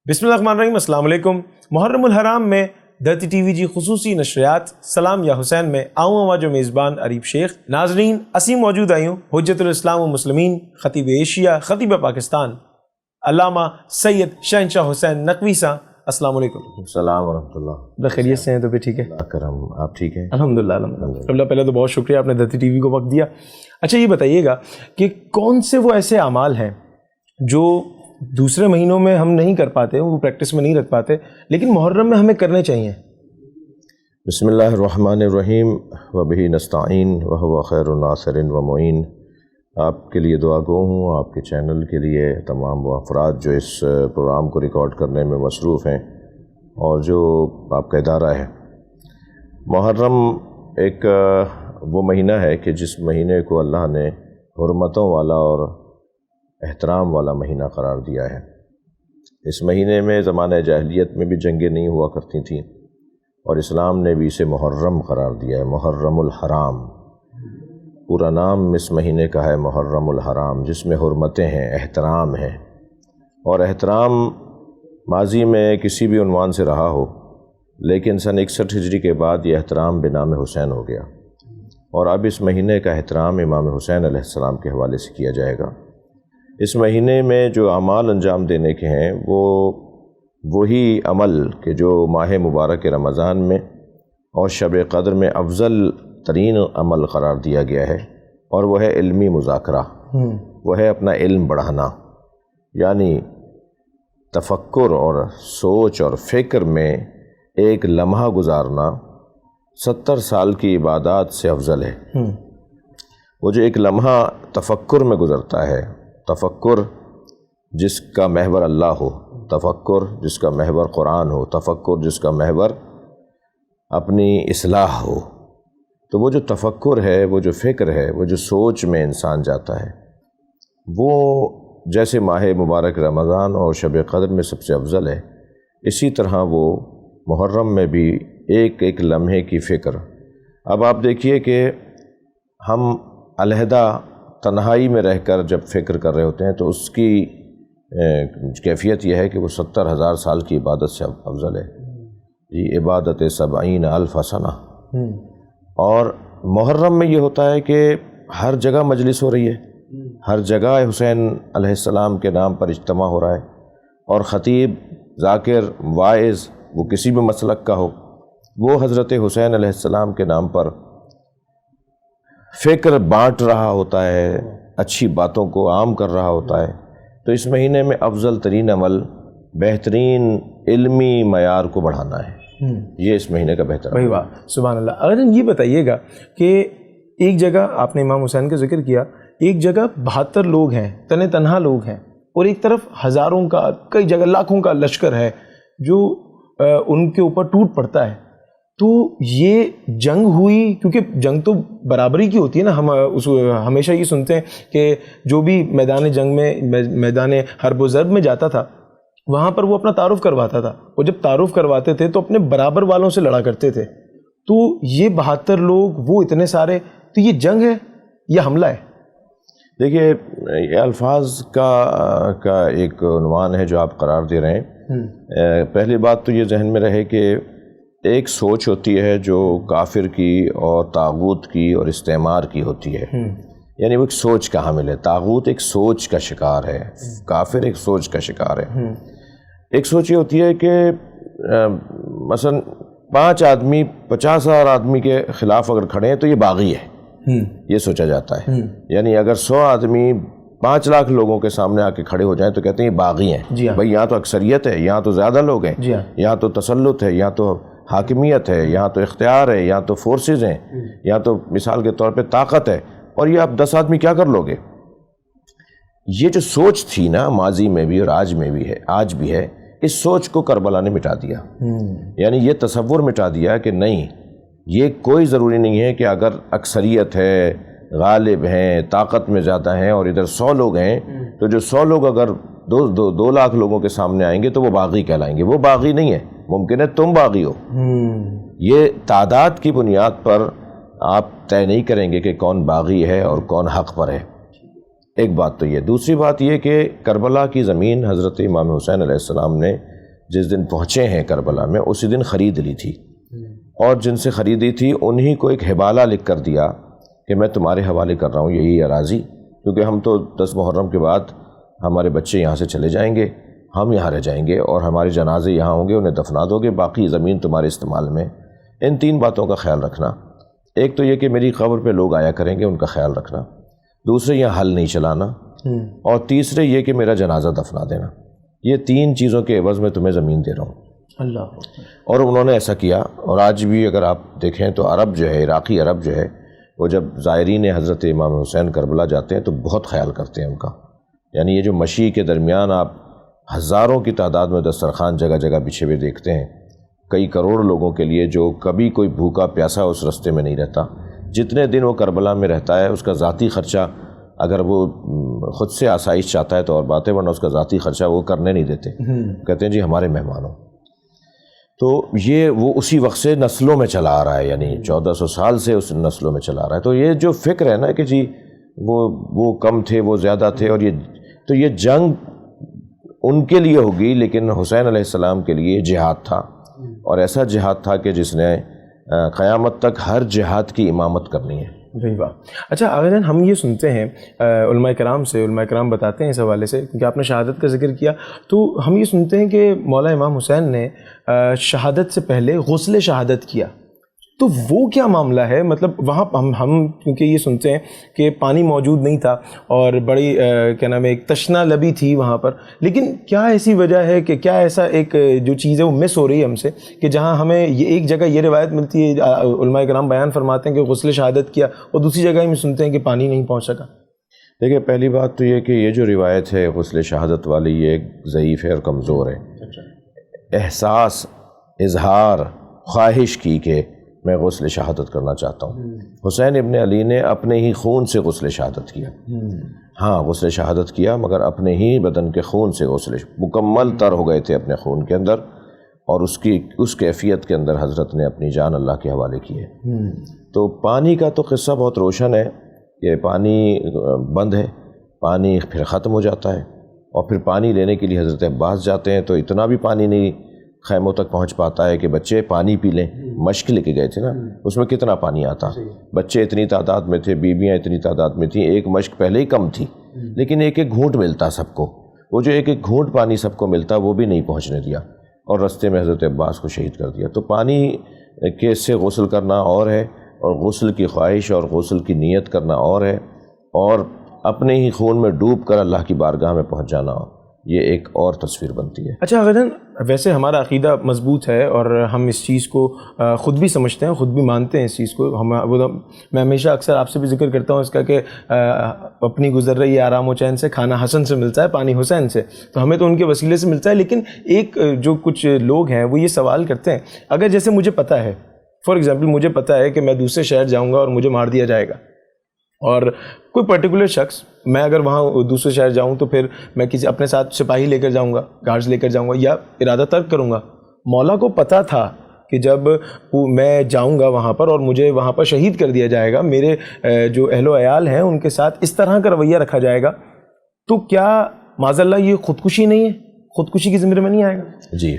بسم اللہ الرحمن الرحیم، السلام علیکم۔ محرم الحرام میں دھرتی ٹی وی جی خصوصی نشریات سلام یا حسین میں آؤں جو میزبان عریب شیخ ناظرین اسی موجود آئیوں حجت الاسلام و مسلمین خطیب ایشیا خطیب پاکستان علامہ سید شہنشاہ حسین نقوی صاحب، السلام علیکم۔ السلام ورحمۃ اللہ۔ خیریت سے ہیں؟ تو پھر ٹھیک ہے، کرم، آپ ٹھیک ہیں؟ الحمدللہ الحمدللہ۔ پہلے تو بہت شکریہ، آپ نے دھرتی ٹی وی کو وقت دیا۔ اچھا یہ بتائیے گا کہ کون سے وہ ایسے اعمال ہیں جو دوسرے مہینوں میں ہم نہیں کر پاتے، وہ پریکٹس میں نہیں رکھ پاتے، لیکن محرم میں ہمیں کرنے چاہیے؟ بسم اللہ الرحمن الرحیم وبہ نستعین وہو خیر الناصر و معین۔ آپ کے لیے دعا گو ہوں، آپ کے چینل کے لیے، تمام وہ افراد جو اس پروگرام کو ریکارڈ کرنے میں مصروف ہیں، اور جو آپ کا ادارہ ہے۔ محرم ایک وہ مہینہ ہے کہ جس مہینے کو اللہ نے حرمتوں والا اور احترام والا مہینہ قرار دیا ہے۔ اس مہینے میں زمانہ جاہلیت میں بھی جنگیں نہیں ہوا کرتی تھیں، اور اسلام نے بھی اسے محرم قرار دیا ہے، محرم الحرام۔ پورا نام اس مہینے کا ہے محرم الحرام، جس میں حرمتیں ہیں، احترام ہیں، اور احترام ماضی میں کسی بھی عنوان سے رہا ہو، لیکن سن 61 ہجری کے بعد یہ احترام بنام حسین ہو گیا، اور اب اس مہینے کا احترام امام حسین علیہ السلام کے حوالے سے کیا جائے گا۔ اس مہینے میں جو اعمال انجام دینے کے ہیں وہ وہی عمل کہ جو ماہ مبارک رمضان میں اور شب قدر میں افضل ترین عمل قرار دیا گیا ہے، اور وہ ہے علمی مذاکرہ، وہ ہے اپنا علم بڑھانا، یعنی تفکر اور سوچ اور فکر میں ایک لمحہ گزارنا 70 سال کی عبادات سے افضل ہے۔ وہ جو ایک لمحہ تفکر میں گزرتا ہے، تفکر جس کا محور اللہ ہو، تفکر جس کا محور قرآن ہو، تفکر جس کا محور اپنی اصلاح ہو، تو وہ جو تفکر ہے، وہ جو فکر ہے، وہ جو سوچ میں انسان جاتا ہے، وہ جیسے ماہ مبارک رمضان اور شب قدر میں سب سے افضل ہے، اسی طرح وہ محرم میں بھی ایک ایک لمحے کی فکر۔ اب آپ دیکھیے کہ ہم علیحدہ تنہائی میں رہ کر جب فکر کر رہے ہوتے ہیں تو اس کی کیفیت یہ ہے کہ وہ 70,000 سال کی عبادت سے افضل ہے۔ یہ عبادت 70,000 سنہ۔ اور محرم میں یہ ہوتا ہے کہ ہر جگہ مجلس ہو رہی ہے، ہر جگہ حسین علیہ السلام کے نام پر اجتماع ہو رہا ہے، اور خطیب، ذاکر، واعظ، وہ کسی بھی مسلک کا ہو، وہ حضرت حسین علیہ السلام کے نام پر فکر بانٹ رہا ہوتا ہے، اچھی باتوں کو عام کر رہا ہوتا ہے۔ تو اس مہینے میں افضل ترین عمل بہترین علمی معیار کو بڑھانا ہے، یہ اس مہینے کا بہتر عمل ہے۔ سبحان اللہ۔ اگر یہ بتائیے گا کہ ایک جگہ آپ نے امام حسین کا ذکر کیا، ایک جگہ 72 لوگ ہیں، تنہا لوگ ہیں، اور ایک طرف ہزاروں کا، کئی جگہ لاکھوں کا لشکر ہے جو ان کے اوپر ٹوٹ پڑتا ہے۔ تو یہ جنگ ہوئی، کیونکہ جنگ تو برابری کی ہوتی ہے نا، ہم ہمیشہ یہ سنتے ہیں کہ جو بھی میدان جنگ میں، میدان حرب و ضرب میں جاتا تھا، وہاں پر وہ اپنا تعارف کرواتا تھا، اور جب تعارف کرواتے تھے تو اپنے برابر والوں سے لڑا کرتے تھے۔ تو یہ 72 لوگ، وہ اتنے سارے، تو یہ جنگ ہے یا حملہ ہے؟ دیکھیے، یہ الفاظ کا ایک عنوان ہے جو آپ قرار دے رہے ہیں۔ پہلی بات تو یہ ذہن میں رہے کہ ایک سوچ ہوتی ہے جو کافر کی اور طاغوت کی اور استعمار کی ہوتی ہے، یعنی وہ ایک سوچ کا حامل ہے۔ طاغوت ایک سوچ کا شکار ہے، کافر ایک سوچ کا شکار ہے۔ ایک سوچ یہ ہوتی ہے کہ مثلا 5 آدمی 50,000 آدمی کے خلاف اگر کھڑے ہیں تو یہ باغی ہے، یہ سوچا جاتا ہے۔ یعنی اگر 100 آدمی 5 لاکھ لوگوں کے سامنے آ کے کھڑے ہو جائیں تو کہتے ہیں یہ باغی ہیں۔ بھائی یہاں تو اکثریت ہے، یہاں تو زیادہ لوگ ہیں، یہاں تو تسلط ہے، یہاں تو حاکمیت ہے، یہاں تو اختیار ہے، یہاں تو فورسز ہیں، یہاں تو مثال کے طور پہ طاقت ہے، اور یہ آپ 10 آدمی کیا کر لوگے؟ یہ جو سوچ تھی نا ماضی میں بھی اور آج میں بھی ہے، آج بھی ہے، اس سوچ کو کربلا نے مٹا دیا۔ یعنی یہ تصور مٹا دیا کہ نہیں، یہ کوئی ضروری نہیں ہے کہ اگر اکثریت ہے، غالب ہیں، طاقت میں زیادہ ہیں، اور ادھر 100 لوگ ہیں، تو جو 100 لوگ اگر 2 لاکھ لوگوں کے سامنے آئیں گے تو وہ باغی کہلائیں گے۔ وہ باغی نہیں ہے، ممکن ہے تم باغی ہو۔ یہ تعداد کی بنیاد پر آپ طے نہیں کریں گے کہ کون باغی ہے اور کون حق پر ہے۔ ایک بات تو یہ، دوسری بات یہ کہ کربلا کی زمین حضرت امام حسین علیہ السلام نے جس دن پہنچے ہیں کربلا میں اسی دن خرید لی تھی، اور جن سے خریدی تھی انہی کو ایک حوالہ لکھ کر دیا کہ میں تمہارے حوالے کر رہا ہوں یہی اراضی، کیونکہ ہم تو 10 محرم کے بعد ہمارے بچے یہاں سے چلے جائیں گے، ہم یہاں رہ جائیں گے اور ہمارے جنازے یہاں ہوں گے، انہیں دفنا دو گے، باقی زمین تمہارے استعمال میں۔ ان 3 باتوں کا خیال رکھنا، ایک تو یہ کہ میری قبر پہ لوگ آیا کریں گے، ان کا خیال رکھنا، دوسرے یہ حل نہیں چلانا، اور تیسرے یہ کہ میرا جنازہ دفنا دینا۔ یہ 3 چیزوں کے عوض میں تمہیں زمین دے رہا ہوں۔ اللہ۔ اور انہوں نے ایسا کیا، اور آج بھی اگر آپ دیکھیں تو عرب جو ہے، عراقی عرب جو ہے، وہ جب زائرین حضرت امام حسین کربلا جاتے ہیں تو بہت خیال کرتے ہیں ان کا، یعنی یہ جو مشی کے درمیان آپ ہزاروں کی تعداد میں دسترخوان جگہ جگہ بچھے ہوئے دیکھتے ہیں، کئی کروڑ لوگوں کے لیے جو کبھی کوئی بھوکا پیاسا اس رستے میں نہیں رہتا، جتنے دن وہ کربلا میں رہتا ہے اس کا ذاتی خرچہ اگر وہ خود سے آسائش چاہتا ہے تو اور بات ہے، ورنہ اس کا ذاتی خرچہ وہ کرنے نہیں دیتے، کہتے ہیں جی ہمارے مہمانوں۔ تو یہ وہ اسی وقت سے نسلوں میں چلا آ رہا ہے، یعنی 1400 سال سے اس نسلوں میں چلا آ رہا ہے۔ تو یہ جو فکر ہے نا کہ جی وہ کم تھے، وہ زیادہ تھے، اور یہ جنگ ان کے لیے ہوگی، لیکن حسین علیہ السلام کے لیے جہاد تھا، اور ایسا جہاد تھا کہ جس نے قیامت تک ہر جہاد کی امامت کرنی ہے۔ جی واہ۔ اچھا آغا جان، ہم یہ سنتے ہیں علماء کرام سے، علماء کرام بتاتے ہیں اس حوالے سے، کیونکہ آپ نے شہادت کا ذکر کیا، تو ہم یہ سنتے ہیں کہ مولا امام حسین نے شہادت سے پہلے غسل شہادت کیا، تو وہ کیا معاملہ ہے؟ مطلب وہاں ہم کیونکہ یہ سنتے ہیں کہ پانی موجود نہیں تھا اور بڑی کیا نام ہے ایک تشنا لبی تھی وہاں پر، لیکن کیا ایسی وجہ ہے کہ کیا ایسا ایک جو چیز ہے وہ مس ہو رہی ہے ہم سے، کہ جہاں ہمیں یہ ایک جگہ یہ روایت ملتی ہے، علماء کرام بیان فرماتے ہیں کہ غسل شہادت کیا، اور دوسری جگہ ہم سنتے ہیں کہ پانی نہیں پہنچ سکا؟ دیکھیں، پہلی بات تو یہ کہ یہ جو روایت ہے غسل شہادت والی، یہ ضعیف ہے اور کمزور ہے۔ احساس، اظہار خواہش کی کہ میں غسل شہادت کرنا چاہتا ہوں، حسین ابن علی نے اپنے ہی خون سے غسل شہادت کیا، ہاں غسل شہادت کیا، مگر اپنے ہی بدن کے خون سے مکمل تر ہو گئے تھے اپنے خون کے اندر، اور اس کیفیت کے اندر حضرت نے اپنی جان اللہ کے حوالے کی ہے۔ تو پانی کا تو قصہ بہت روشن ہے کہ پانی بند ہے، پانی پھر ختم ہو جاتا ہے، اور پھر پانی لینے کے لیے حضرت عباس جاتے ہیں تو اتنا بھی پانی نہیں خیموں تک پہنچ پاتا ہے کہ بچے پانی پی لیں۔ مشق لے کے گئے تھے نا، اس میں کتنا پانی آتا، بچے اتنی تعداد میں تھے، بیویاں اتنی تعداد میں تھیں، ایک مشق پہلے ہی کم تھی، لیکن ایک ایک گھونٹ ملتا سب کو، وہ جو ایک ایک گھونٹ پانی سب کو ملتا وہ بھی نہیں پہنچنے دیا، اور رستے میں حضرت عباس کو شہید کر دیا۔ تو پانی کے سے غسل کرنا اور ہے، اور غسل کی خواہش اور غسل کی نیت کرنا اور ہے، اور اپنے ہی خون میں ڈوب کر اللہ کی بارگاہ میں پہنچ جانا، یہ ایک اور تصویر بنتی ہے۔ اچھا آغا جان، ویسے ہمارا عقیدہ مضبوط ہے اور ہم اس چیز کو خود بھی سمجھتے ہیں، خود بھی مانتے ہیں اس چیز کو، میں ہمیشہ اکثر آپ سے بھی ذکر کرتا ہوں اس کا کہ اپنی گزر رہی ہے آرام و چین سے، کھانا حسن سے ملتا ہے، پانی حسین سے، تو ہمیں تو ان کے وسیلے سے ملتا ہے، لیکن ایک جو کچھ لوگ ہیں وہ یہ سوال کرتے ہیں، اگر جیسے مجھے پتہ ہے، فار ایگزامپل مجھے پتہ ہے کہ میں دوسرے شہر جاؤں گا اور مجھے مار دیا جائے گا، اور کوئی پرٹیکولر شخص، میں اگر وہاں دوسرے شہر جاؤں تو پھر میں کسی اپنے ساتھ سپاہی لے کر جاؤں گا، گارڈز لے کر جاؤں گا، یا ارادہ ترک کروں گا۔ مولا کو پتہ تھا کہ جب میں جاؤں گا وہاں پر اور مجھے وہاں پر شہید کر دیا جائے گا، میرے جو اہل و عیال ہیں ان کے ساتھ اس طرح کا رویہ رکھا جائے گا، تو کیا معاذ اللہ یہ خودکشی نہیں ہے؟ خودکشی کی زمرے میں نہیں آئے گا؟ جی،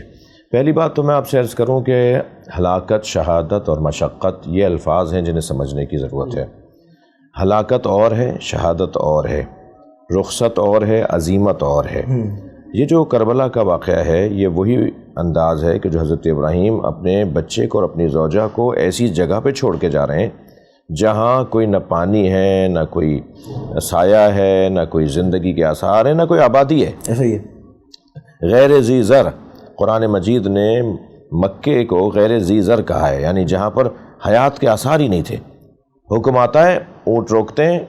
پہلی بات تو میں آپ سے عرض کروں کہ ہلاکت، شہادت اور مشقت یہ الفاظ ہیں جنہیں سمجھنے کی ضرورت ہے۔ ہلاکت اور ہے، شہادت اور ہے، رخصت اور ہے، عزیمت اور ہے۔ یہ جو کربلا کا واقعہ ہے یہ وہی انداز ہے کہ جو حضرت ابراہیم اپنے بچے کو اور اپنی زوجہ کو ایسی جگہ پہ چھوڑ کے جا رہے ہیں جہاں کوئی نہ پانی ہے، نہ کوئی سایہ ہے، نہ کوئی زندگی کے آثار ہیں، نہ کوئی آبادی ہے۔ ایسا ہی ہے، غیر ذی زر، قرآن مجید نے مکے کو غیر ذی زر کہا ہے، یعنی جہاں پر حیات کے آثار ہی نہیں تھے۔ حکم آتا ہے، اونٹ روکتے ہیں،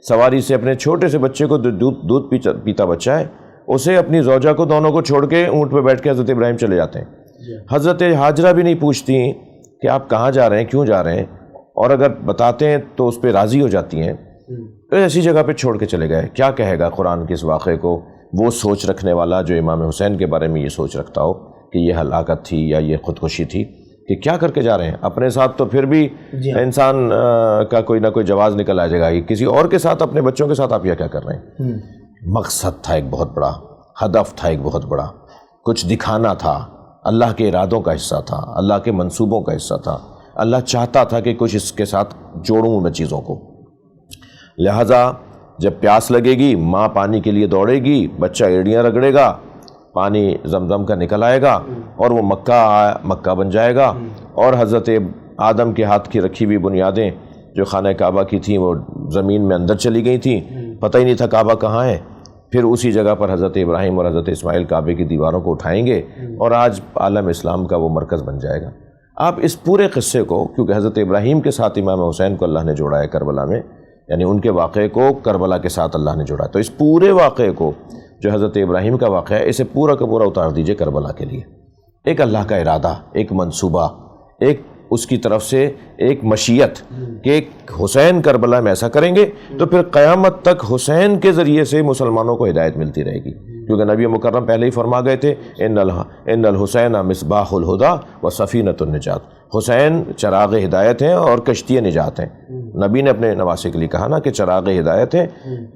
سواری سے اپنے چھوٹے سے بچے کو، دودھ پیتا بچہ ہے، اسے اپنی زوجہ کو، دونوں کو چھوڑ کے اونٹ پہ بیٹھ کے حضرت ابراہیم چلے جاتے ہیں۔ حضرت ہاجرہ بھی نہیں پوچھتی کہ آپ کہاں جا رہے ہیں، کیوں جا رہے ہیں، اور اگر بتاتے ہیں تو اس پہ راضی ہو جاتی ہیں۔ ایسی جگہ پہ چھوڑ کے چلے گئے۔ کیا کہے گا قرآن کے اس واقعے کو وہ سوچ رکھنے والا جو امام حسین کے بارے میں یہ سوچ رکھتا ہو کہ یہ ہلاکت تھی یا یہ خودکشی تھی، کہ کیا کر کے جا رہے ہیں؟ اپنے ساتھ تو پھر بھی انسان کا کوئی نہ کوئی جواز نکل آ جائے گا، کسی اور کے ساتھ، اپنے بچوں کے ساتھ آپ یہ کیا کر رہے ہیں؟ مقصد تھا ایک بہت بڑا، ہدف تھا ایک بہت بڑا، کچھ دکھانا تھا، اللہ کے ارادوں کا حصہ تھا، اللہ کے منصوبوں کا حصہ تھا، اللہ چاہتا تھا کہ کچھ اس کے ساتھ جوڑوں میں چیزوں کو۔ لہٰذا جب پیاس لگے گی ماں پانی کے لیے دوڑے گی، بچہ ایڑیاں رگڑے گا، پانی زمزم کا نکل آئے گا اور وہ مکہ بن جائے گا، اور حضرت آدم کے ہاتھ کی رکھی ہوئی بنیادیں جو خانہ کعبہ کی تھیں وہ زمین میں اندر چلی گئی تھیں، پتہ ہی نہیں تھا کعبہ کہاں ہے۔ پھر اسی جگہ پر حضرت ابراہیم اور حضرت اسماعیل کعبے کی دیواروں کو اٹھائیں گے اور آج عالم اسلام کا وہ مرکز بن جائے گا۔ آپ اس پورے قصے کو، کیونکہ حضرت ابراہیم کے ساتھ امام حسین کو اللہ نے جوڑا ہے کربلا میں، یعنی ان کے واقعے کو کربلا کے ساتھ اللہ نے جوڑا ہے، تو اس پورے واقعے کو جو حضرت ابراہیم کا واقعہ ہے اسے پورا کا پورا اتار دیجئے کربلا کے لیے۔ ایک اللہ کا ارادہ، ایک منصوبہ، ایک اس کی طرف سے ایک مشیت کہ حسین کربلا میں ایسا کریں گے تو پھر قیامت تک حسین کے ذریعے سے مسلمانوں کو ہدایت ملتی رہے گی، کیونکہ نبی مکرم پہلے ہی فرما گئے تھے ان الحسین مصباح الہدیٰ و سفینۃ النجات، حسین چراغ ہدایت ہیں اور کشتی نجات ہیں۔ نبی نے اپنے نواسے کے لیے کہا نا کہ چراغ ہدایت ہے،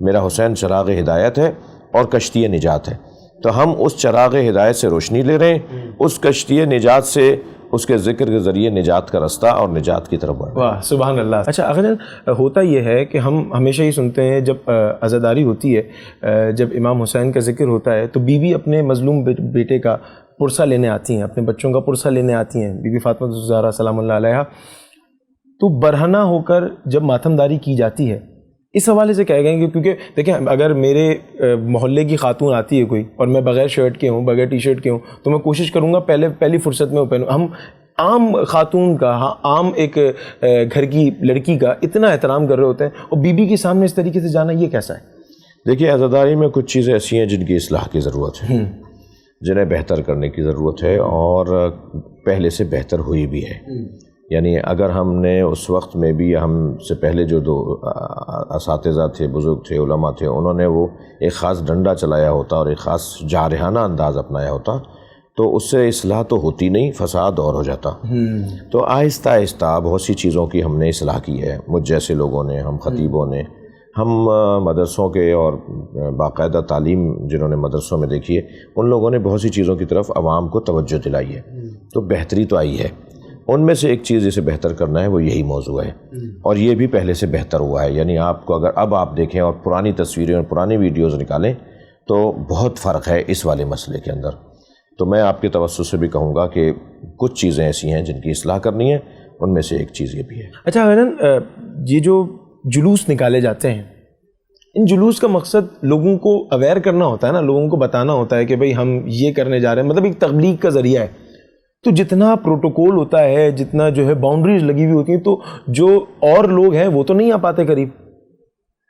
میرا حسین چراغ ہدایت ہے اور کشتی نجات ہے، تو ہم اس چراغ ہدایت سے روشنی لے رہے ہیں، اس کشتی نجات سے، اس کے ذکر کے ذریعے نجات کا رستہ اور نجات کی طرف بڑھ رہے ہیں۔ واہ سبحان اللہ۔ اچھا آقا جان، ہوتا یہ ہے کہ ہم ہمیشہ ہی سنتے ہیں جب عزاداری ہوتی ہے، جب امام حسین کا ذکر ہوتا ہے تو بیوی اپنے مظلوم بیٹے کا پرسہ لینے آتی ہیں، اپنے بچوں کا پرسہ لینے آتی ہیں، بی بی فاطمہ الزہرا سلام اللہ علیہا، تو برہنہ ہو کر جب ماتم داری کی جاتی ہے، اس حوالے سے کہہ گئے کہ کیونکہ دیکھیں اگر میرے محلے کی خاتون آتی ہے کوئی اور میں بغیر شرٹ کے ہوں، بغیر ٹی شرٹ کے ہوں، تو میں کوشش کروں گا پہلی فرصت میں وہ پہنوں۔ ہم عام خاتون کا، عام ایک گھر کی لڑکی کا اتنا احترام کر رہے ہوتے ہیں، اور بیوی کے سامنے اس طریقے سے جانا یہ کیسا ہے؟ دیکھیے عزاداری میں کچھ چیزیں ایسی ہیں جن کی اصلاح کی ضرورت ہے، جنہیں بہتر کرنے کی ضرورت ہے، اور پہلے سے بہتر ہوئی بھی ہے۔ یعنی اگر ہم نے اس وقت میں بھی، ہم سے پہلے جو دو اساتذہ تھے، بزرگ تھے، علماء تھے، انہوں نے وہ ایک خاص ڈنڈا چلایا ہوتا اور ایک خاص جارحانہ انداز اپنایا ہوتا تو اس سے اصلاح تو ہوتی نہیں، فساد اور ہو جاتا۔ تو آہستہ آہستہ بہت سی چیزوں کی ہم نے اصلاح کی ہے، مجھ جیسے لوگوں نے، ہم خطیبوں نے، ہم مدرسوں کے اور باقاعدہ تعلیم جنہوں نے مدرسوں میں دیکھی ہے، ان لوگوں نے بہت سی چیزوں کی طرف عوام کو توجہ دلائی ہے، تو بہتری تو آئی ہے۔ ان میں سے ایک چیز جسے بہتر کرنا ہے وہ یہی موضوع ہے، اور یہ بھی پہلے سے بہتر ہوا ہے۔ یعنی آپ کو اگر اب آپ دیکھیں اور پرانی تصویریں اور پرانی ویڈیوز نکالیں تو بہت فرق ہے اس والے مسئلے کے اندر۔ تو میں آپ کے توسط سے بھی کہوں گا کہ کچھ چیزیں ایسی ہیں جن کی اصلاح کرنی ہے، ان میں سے ایک چیز یہ بھی ہے۔ اچھا غنن، یہ جو جلوس نکالے جاتے ہیں، ان جلوس کا مقصد لوگوں کو اویئر کرنا ہوتا ہے نا، لوگوں کو بتانا ہوتا ہے کہ بھئی ہم یہ کرنے جا رہے ہیں، مطلب ایک تبلیغ کا ذریعہ ہے۔ تو جتنا پروٹوکول ہوتا ہے، جتنا جو ہے باؤنڈریز لگی ہوئی ہوتی ہیں، تو جو اور لوگ ہیں وہ تو نہیں آ پاتے قریب،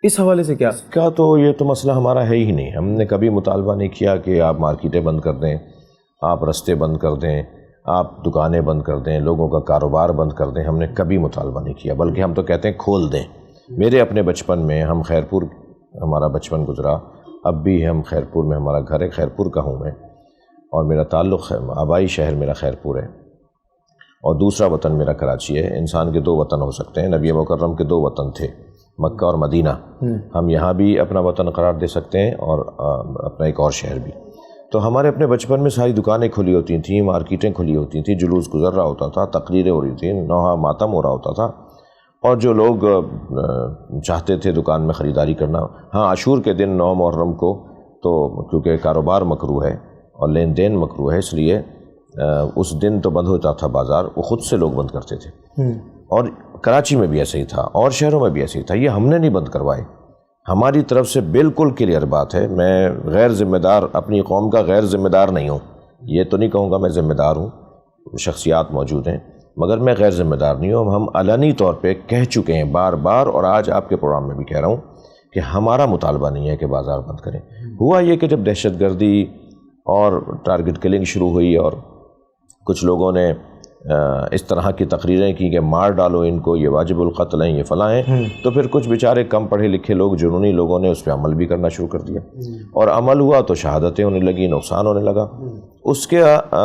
اس حوالے سے کیا؟ اس کا تو یہ تو مسئلہ ہمارا ہے ہی نہیں۔ ہم نے کبھی مطالبہ نہیں کیا کہ آپ مارکیٹیں بند کر دیں، آپ رستے بند کر دیں، آپ دکانیں بند کر دیں، لوگوں کا کاروبار بند کر دیں، ہم نے کبھی مطالبہ نہیں کیا، بلکہ ہم تو کہتے ہیں کھول دیں۔ میرے اپنے بچپن میں، ہم خیرپور ہمارا بچپن گزرا، اب بھی ہم خیرپور میں، ہمارا گھر ہے خیرپور کا ہوں میں، اور میرا تعلق آبائی شہر میرا خیرپور ہے، اور دوسرا وطن میرا کراچی ہے۔ انسان کے دو وطن ہو سکتے ہیں، نبی مکرم کے دو وطن تھے، مکہ اور مدینہ۔ ہم یہاں بھی اپنا وطن قرار دے سکتے ہیں اور اپنا ایک اور شہر بھی۔ تو ہمارے اپنے بچپن میں ساری دکانیں کھلی ہوتی تھیں، مارکیٹیں کھلی ہوتی تھیں، جلوس گزر رہا ہوتا تھا، تقریریں ہو رہی تھیں، نوحہ ماتم ہو رہا ہوتا تھا، اور جو لوگ چاہتے تھے دکان میں خریداری کرنا، ہاں عاشور کے دن 9 محرم کو تو کیونکہ کاروبار مکروہ ہے اور لین دین مکروہ ہے، اس لیے اس دن تو بند ہوتا تھا بازار، وہ خود سے لوگ بند کرتے تھے، اور کراچی میں بھی ایسے ہی تھا اور شہروں میں بھی ایسے ہی تھا۔ یہ ہم نے نہیں بند کروائے، ہماری طرف سے بالکل کلیئر بات ہے۔ میں غیر ذمہ دار، اپنی قوم کا غیر ذمہ دار نہیں ہوں، یہ تو نہیں کہوں گا میں ذمہ دار ہوں، شخصیات موجود ہیں، مگر میں غیر ذمہ دار نہیں ہوں۔ ہم علنی طور پہ کہہ چکے ہیں بار بار، اور آج آپ کے پروگرام میں بھی کہہ رہا ہوں کہ ہمارا مطالبہ نہیں ہے کہ بازار بند کریں۔ ہوا یہ کہ جب دہشت گردی اور ٹارگٹ کلنگ شروع ہوئی اور کچھ لوگوں نے اس طرح کی تقریریں کی کہ مار ڈالو ان کو، یہ واجب القتل ہیں، یہ فلاں ہیں، تو پھر کچھ بیچارے کم پڑھے لکھے لوگ، جنونی لوگوں نے اس پہ عمل بھی کرنا شروع کر دیا، اور عمل ہوا تو شہادتیں ہونے لگی، نقصان ہونے لگا۔ اس کے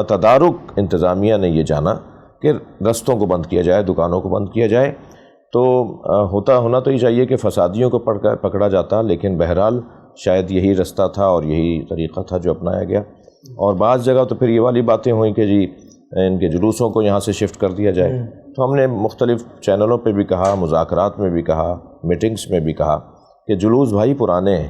تدارک انتظامیہ نے یہ جانا کہ رستوں کو بند کیا جائے، دکانوں کو بند کیا جائے، تو ہونا تو یہ چاہیے کہ فسادیوں کو پکڑا جاتا، لیکن بہرحال شاید یہی رستہ تھا اور یہی طریقہ تھا جو اپنایا گیا۔ اور بعض جگہ تو پھر یہ والی باتیں ہوئیں کہ جی ان کے جلوسوں کو یہاں سے شفٹ کر دیا جائے. تو ہم نے مختلف چینلوں پہ بھی کہا, مذاکرات میں بھی کہا, میٹنگز میں بھی کہا کہ جلوس بھائی پرانے ہیں,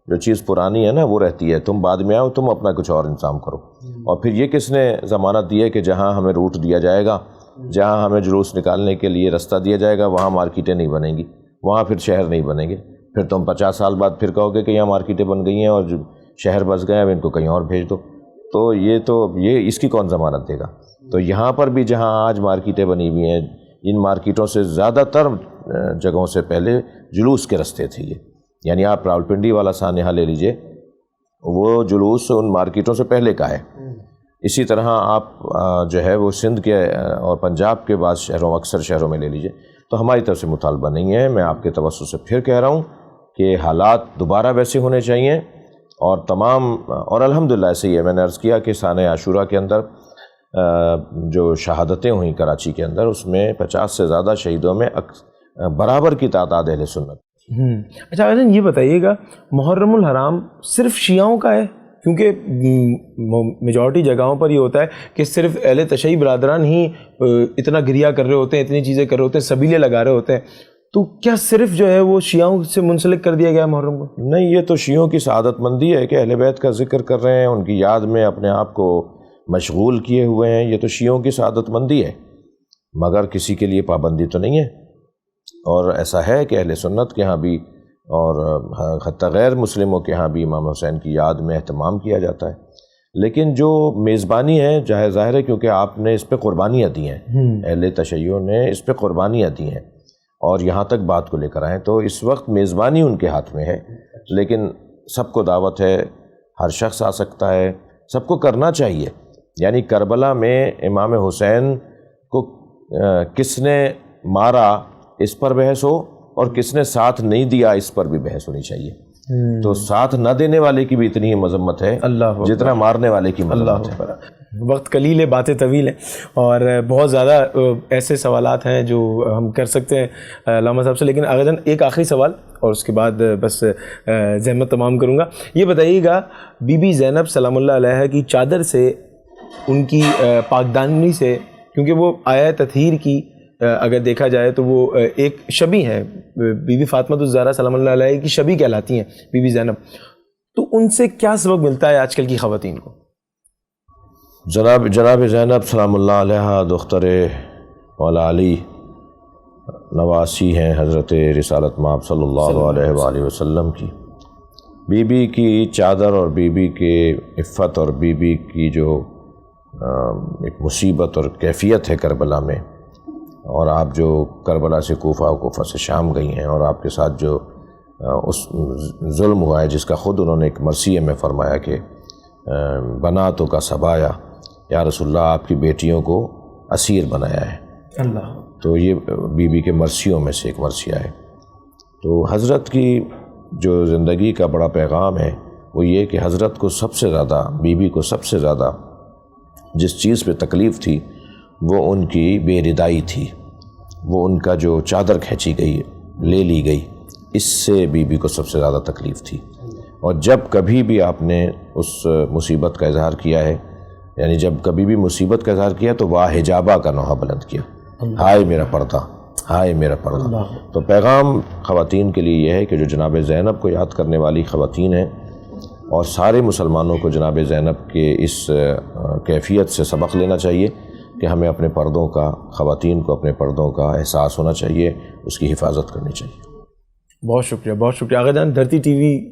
جو چیز پرانی ہے نا وہ رہتی ہے, تم بعد میں آؤ, تم اپنا کچھ اور انتظام کرو. اور پھر یہ کس نے ضمانت دی ہے کہ جہاں ہمیں روٹ دیا جائے گا, جہاں ہمیں جلوس نکالنے کے لیے رستہ دیا جائے گا, وہاں مارکیٹیں نہیں بنیں گی, وہاں پھر شہر نہیں بنیں گے, پھر تم 50 سال بعد پھر کہو گے کہ یہاں مارکیٹیں بن گئی ہیں اور شہر بس گئے, اب ان کو کہیں اور بھیج دو. تو یہ اس کی کون ضمانت دے گا؟ تو یہاں پر بھی جہاں آج مارکیٹیں بنی ہوئی ہیں, ان مارکیٹوں سے زیادہ تر جگہوں سے پہلے جلوس کے رستے تھے یہ. یعنی آپ راولپنڈی والا سانحہ لے لیجئے, وہ جلوس ان مارکیٹوں سے پہلے کا ہے. اسی طرح آپ جو ہے وہ سندھ کے اور پنجاب کے بعض شہروں, اکثر شہروں میں لے لیجئے. تو ہماری طرف سے مطالبہ نہیں ہے, میں آپ کے توسط سے پھر کہہ رہا ہوں کہ حالات دوبارہ ویسے ہونے چاہیے. اور اور الحمدللہ ایسے ہی ہے, میں نے عرض کیا کہ سانحہ عاشورہ کے اندر جو شہادتیں ہوئیں کراچی کے اندر, اس میں 50 سے زیادہ شہیدوں میں برابر کی تعداد اہل سنت. اچھا یہ بتائیے گا, محرم الحرام صرف شیعوں کا ہے؟ کیونکہ میجورٹی جگہوں پر یہ ہوتا ہے کہ صرف اہل تشیع برادران ہی اتنا گریہ کر رہے ہوتے ہیں, اتنی چیزیں کر رہے ہوتے ہیں, سبیلے لگا رہے ہوتے ہیں. تو کیا صرف جو ہے وہ شیعوں سے منسلک کر دیا گیا محرم کو؟ نہیں, یہ تو شیعوں کی سعادت مندی ہے کہ اہل بیت کا ذکر کر رہے ہیں, ان کی یاد میں اپنے آپ کو مشغول کیے ہوئے ہیں. یہ تو شیعوں کی سعادت مندی ہے, مگر کسی کے لیے پابندی تو نہیں ہے. اور ایسا ہے کہ اہل سنت کے ہاں بھی اور حتی غیر مسلموں کے ہاں بھی امام حسین کی یاد میں اہتمام کیا جاتا ہے. لیکن جو میزبانی ہے, ظاہر ہے کیونکہ آپ نے اس پہ قربانیاں دی ہیں, اہل تشیع نے اس پہ قربانیاں دی ہیں اور یہاں تک بات کو لے کر آئیں, تو اس وقت میزبانی ان کے ہاتھ میں ہے. لیکن سب کو دعوت ہے, ہر شخص آ سکتا ہے, سب کو کرنا چاہیے. یعنی کربلا میں امام حسین کو کس نے مارا اس پر بحث ہو, اور کس نے ساتھ نہیں دیا اس پر بھی بحث ہونی چاہیے. تو ساتھ نہ دینے والے کی بھی اتنی ہی مذمت ہے جتنا مارنے والے کی مذمت ہے. وقت قلیل ہے, باتیں طویل ہیں, اور بہت زیادہ ایسے سوالات ہیں جو ہم کر سکتے ہیں علامہ صاحب سے. لیکن اگر ایک آخری سوال اور اس کے بعد بس زحمت تمام کروں گا. یہ بتائیے گا, بی بی زینب سلام اللہ علیہ کی چادر سے, ان کی پاکدامنی سے, کیونکہ وہ آیا تطہیر کی اگر دیکھا جائے تو وہ ایک شبیہ ہیں, بی بی فاطمہ الزہرا سلام اللہ علیہ کی شبیہ کہلاتی ہیں بی بی زینب. تو ان سے کیا سبق ملتا ہے آج کل کی خواتین کو؟ جناب زینب سلام اللہ علیہ دختر مولا علی نواسی ہیں حضرت رسالت مآب صلی اللہ علیہ وآلہ وسلم کی. بی بی کی چادر اور بی بی کے عفت اور بی بی کی جو ایک مصیبت اور کیفیت ہے کربلا میں, اور آپ جو کربلا سے کوفہ و کوفہ سے شام گئی ہیں, اور آپ کے ساتھ جو اس ظلم ہوا ہے جس کا خود انہوں نے ایک مرثیے میں فرمایا کہ بناتوں کا سبایا, یا رسول اللہ آپ کی بیٹیوں کو اسیر بنایا ہے. اللہ. تو یہ بی بی کے مرثیوں میں سے ایک مرثیہ ہے. تو حضرت کی جو زندگی کا بڑا پیغام ہے وہ یہ کہ حضرت کو سب سے زیادہ, بی بی کو سب سے زیادہ جس چیز پہ تکلیف تھی وہ ان کی بے ردائی تھی. وہ ان کا جو چادر کھینچی گئی, لے لی گئی, اس سے بی بی کو سب سے زیادہ تکلیف تھی. اور جب کبھی بھی آپ نے اس مصیبت کا اظہار کیا ہے, یعنی جب کبھی بھی مصیبت کا اظہار کیا تو واہ حجابہ کا نوحہ بلند کیا, ہائے میرا پردہ, ہائے میرا پردہ. تو پیغام خواتین کے لیے یہ ہے کہ جو جناب زینب کو یاد کرنے والی خواتین ہیں, اور سارے مسلمانوں کو جناب زینب کے اس کیفیت سے سبق لینا چاہیے کہ ہمیں اپنے پردوں کا, خواتین کو اپنے پردوں کا احساس ہونا چاہیے, اس کی حفاظت کرنی چاہیے. بہت شکریہ, بہت شکریہ. آغا جان, دھرتی ٹی وی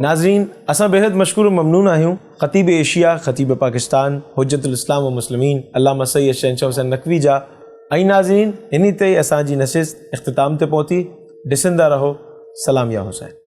ناظرین اساں بہت مشکور و ممنون آہیوں خطیب ایشیا، خطیب پاکستان، حجت الاسلام و مسلمین علامہ سید شہنشاہ حسین نقوی جا ای ناظرین انہی تے اساں جی نشست اختتام تے پہنچی، ڈسندہ رہو، سلام یا حسین.